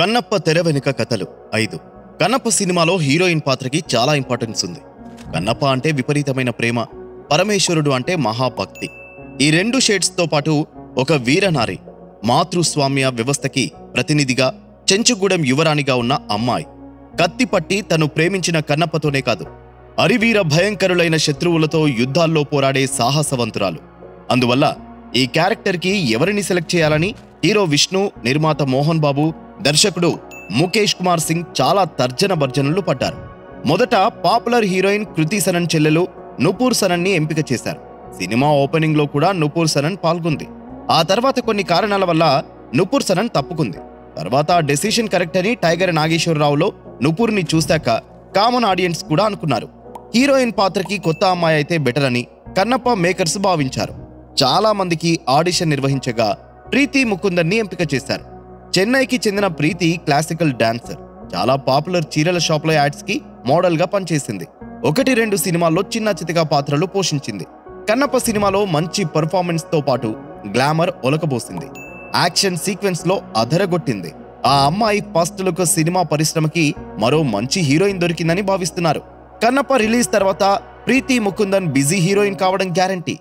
కన్నప్ప తెర వెనుక కథలు 5. కన్నప్ప సినిమాలో హీరోయిన్ పాత్రకి చాలా ఇంపార్టెన్స్ ఉంది. కన్నప్ప అంటే విపరీతమైన ప్రేమ, పరమేశ్వరుడు అంటే మహాభక్తి. ఈ రెండు షేడ్స్తో పాటు ఒక వీరనారి, మాతృస్వామ్య వ్యవస్థకి ప్రతినిధిగా చెంచుగూడెం యువరాణిగా ఉన్న అమ్మాయి. కత్తిపట్టి తను ప్రేమించిన కన్నప్పతోనే కాదు, అరివీర భయంకరులైన శత్రువులతో యుద్ధాల్లో పోరాడే సాహసవంతురాలు. అందువల్ల ఈ క్యారెక్టర్కి ఎవరిని సెలెక్ట్ చేయాలని హీరో విష్ణు, నిర్మాత మోహన్ బాబు, దర్శకుడు ముఖేష్ కుమార్ సింగ్ చాలా తర్జన భర్జనలు పడ్డారు. మొదట పాపులర్ హీరోయిన్ కృతి సనన్ చెల్లెలు నుపూర్ సనన్ ని ఎంపిక చేశారు. సినిమా ఓపెనింగ్ లో కూడా నుపూర్ సనన్ పాల్గొంది. ఆ తర్వాత కొన్ని కారణాల వల్ల నుపూర్ సనన్ తప్పుకుంది. తర్వాత డెసిషన్ కరెక్ట్ అని టైగర్ నాగేశ్వరరావులో నుపూర్ని చూశాక కామన్ ఆడియన్స్ కూడా అనుకున్నారు హీరోయిన్ పాత్రకి కొత్త అమ్మాయి అయితే బెటర్ అని కన్నప్ప మేకర్స్ భావించారు. చాలా మందికి ఆడిషన్ నిర్వహించగా ప్రీతి ముకుందన్ని ఎంపిక చేశారు. చెన్నైకి చెందిన ప్రీతి క్లాసికల్ డాన్సర్. చాలా పాపులర్ చీరల షాప్ల యాడ్స్ కి మోడల్ గా పనిచేసింది. 1-2 సినిమాల్లో చిన్న చితక పాత్రలు పోషించింది. కన్నప్ప సినిమాలో మంచి పర్ఫార్మెన్స్ తో పాటు గ్లామర్ ఒలకబోసింది. యాక్షన్ సీక్వెన్స్ లో అదరగొట్టింది. ఆ అమ్మాయి ఫస్ట్ లుక్ సినిమా పరిశ్రమకి మరో మంచి హీరోయిన్ దొరికిందని భావిస్తున్నారు. కన్నప్ప రిలీజ్ తర్వాత ప్రీతి ముకుందన్ బిజీ హీరోయిన్ కావడం గ్యారంటీ.